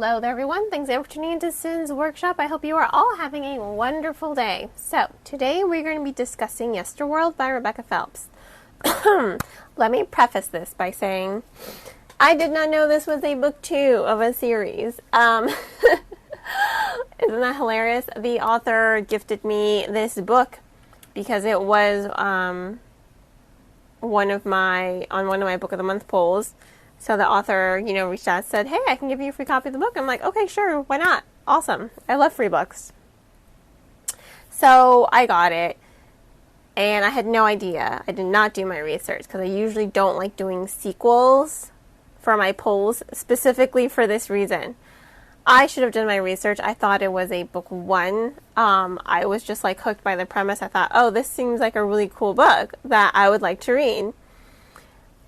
Hello there everyone, thanks for tuning into Sin's Workshop. I hope you are all having a wonderful day. So, today we're going to be discussing Yesterworld by Rebecca Phelps. Let me preface this by saying, I did not know this was a book 2 of a series. Isn't that hilarious? The author gifted me this book because it was on one of my Book of the Month polls. So the author, reached out and said, hey, I can give you a free copy of the book. I'm like, okay, sure, why not? Awesome. I love free books. So I got it, and I had no idea. I did not do my research because I usually don't like doing sequels for my polls, specifically for this reason. I should have done my research. I thought it was a book 1. I was just like hooked by the premise. I thought, oh, this seems like a really cool book that I would like to read.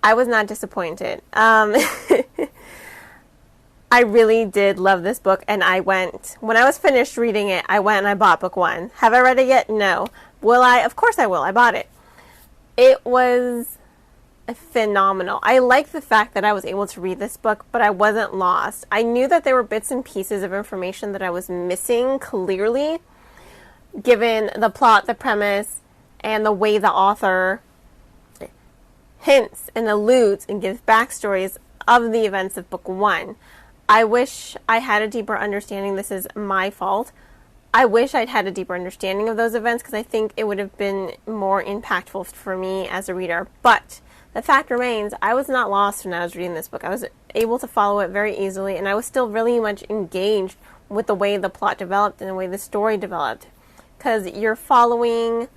I was not disappointed. I really did love this book, and when I was finished reading it, I went and I bought book 1. Have I read it yet? No. Will I? Of course I will. I bought it. It was phenomenal. I liked the fact that I was able to read this book, but I wasn't lost. I knew that there were bits and pieces of information that I was missing clearly, given the plot, the premise, and the way the author hints and alludes and gives backstories of the events of book 1. I wish I had a deeper understanding. This is my fault. I wish I'd had a deeper understanding of those events because I think it would have been more impactful for me as a reader. But the fact remains, I was not lost when I was reading this book. I was able to follow it very easily, and I was still really much engaged with the way the plot developed and the way the story developed. Because you're following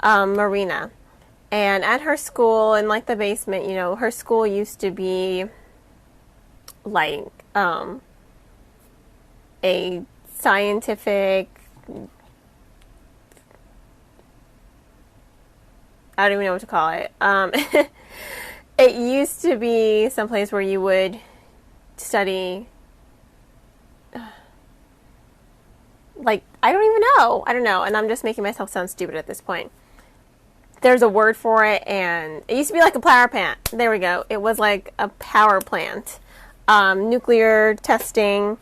Marina. And at her school, in like the basement, her school used to be like a scientific, I don't even know what to call it. It used to be someplace where you would study, like, I don't know, and I'm just making myself sound stupid at this point. There's a word for it, and it used to be like a power plant. There we go. It was like a power plant. Nuclear testing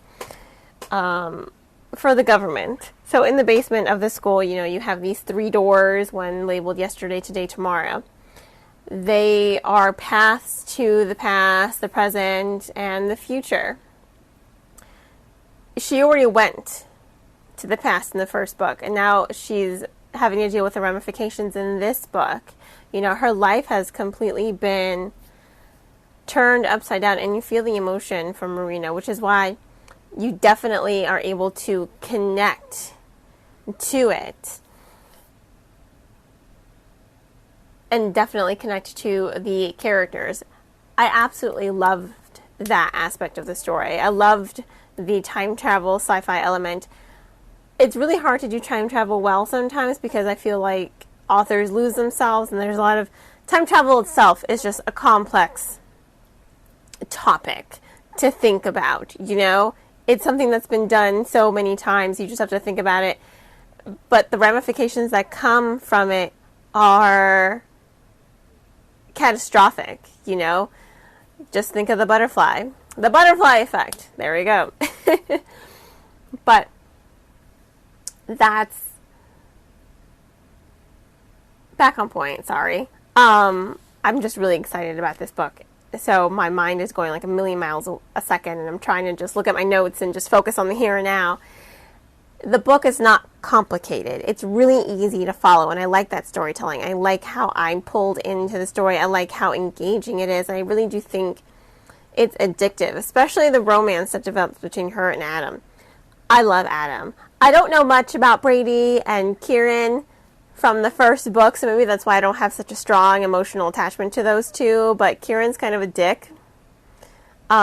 for the government. So in the basement of the school, you have these 3 doors, one labeled yesterday, today, tomorrow. They are paths to the past, the present, and the future. She already went to the past in the first book, and now she's having to deal with the ramifications in this book. Her life has completely been turned upside down, and you feel the emotion from Marina, which is why you definitely are able to connect to it and definitely connect to the characters. I absolutely loved that aspect of the story. I loved the time travel sci-fi element. It's really hard to do time travel well sometimes because I feel like authors lose themselves, and there's a lot of time travel itself is just a complex topic to think about, It's something that's been done so many times, you just have to think about it. But the ramifications that come from it are catastrophic, Just think of the butterfly effect. There we go. But that's back on point, sorry. I'm just really excited about this book. So my mind is going like a million miles a second, and I'm trying to just look at my notes and just focus on the here and now. The book is not complicated. It's really easy to follow, and I like that storytelling. I like how I'm pulled into the story. I like how engaging it is, and I really do think it's addictive, especially the romance that develops between her and Adam. I love Adam. I don't know much about Brady and Kieran from the first book, so maybe that's why I don't have such a strong emotional attachment to those two, but Kieran's kind of a dick.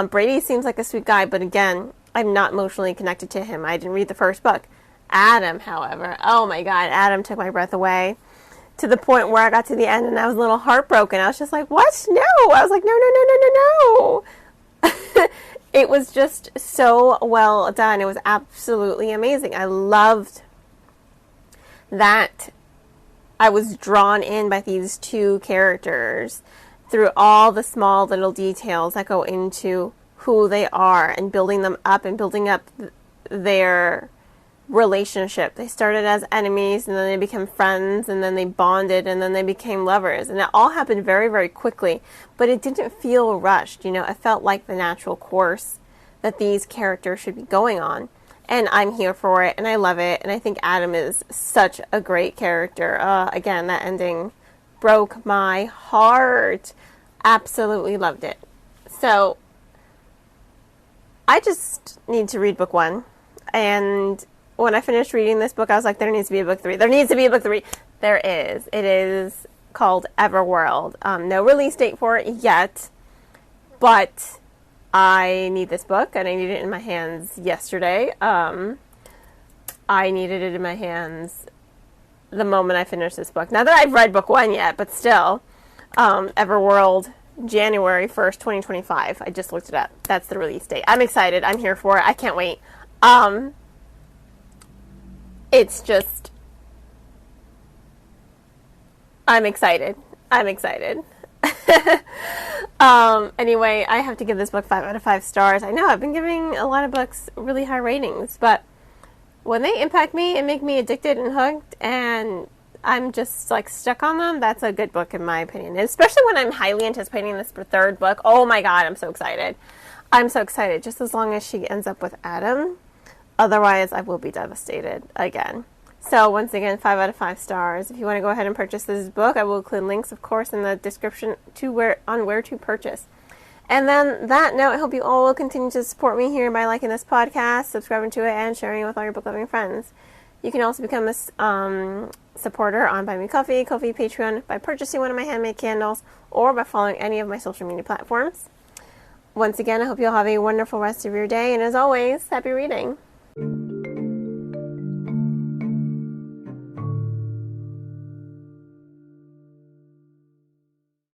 Brady seems like a sweet guy, but again, I'm not emotionally connected to him. I didn't read the first book. Adam, however, oh my god, Adam took my breath away to the point where I got to the end and I was a little heartbroken. I was just like, what? No! I was like, no. It was just so well done. It was absolutely amazing. I loved that I was drawn in by these 2 characters through all the small little details that go into who they are and building them up and building up their relationship. They started as enemies and then they became friends and then they bonded and then they became lovers. And it all happened very, very quickly, but it didn't feel rushed. You know, it felt like the natural course that these characters should be going on. And I'm here for it and I love it. And I think Adam is such a great character. Again, that ending broke my heart. Absolutely loved it. So I just need to read book 1. And when I finished reading this book, I was like, there needs to be a book 3. There needs to be a book 3. There is. It is called Everworld. No release date for it yet, but I need this book, and I need it in my hands yesterday. I needed it in my hands the moment I finished this book. Not that I've read book 1 yet, but still. Everworld, January 1st, 2025. I just looked it up. That's the release date. I'm excited. I'm here for it. I can't wait. It's just, I'm excited. Anyway, I have to give this book 5 out of 5 stars. I know I've been giving a lot of books really high ratings, but when they impact me and make me addicted and hooked and I'm just like stuck on them, that's a good book in my opinion. And especially when I'm highly anticipating this 3rd book. Oh my God, I'm so excited. Just as long as she ends up with Adam. Otherwise, I will be devastated again. So once again, 5 out of 5 stars. If you want to go ahead and purchase this book, I will include links, of course, in the description to where to purchase. And then that note, I hope you all will continue to support me here by liking this podcast, subscribing to it, and sharing it with all your book-loving friends. You can also become a supporter on Buy Me Coffee, Ko-fi, Patreon, by purchasing one of my handmade candles, or by following any of my social media platforms. Once again, I hope you'll have a wonderful rest of your day, and as always, happy reading.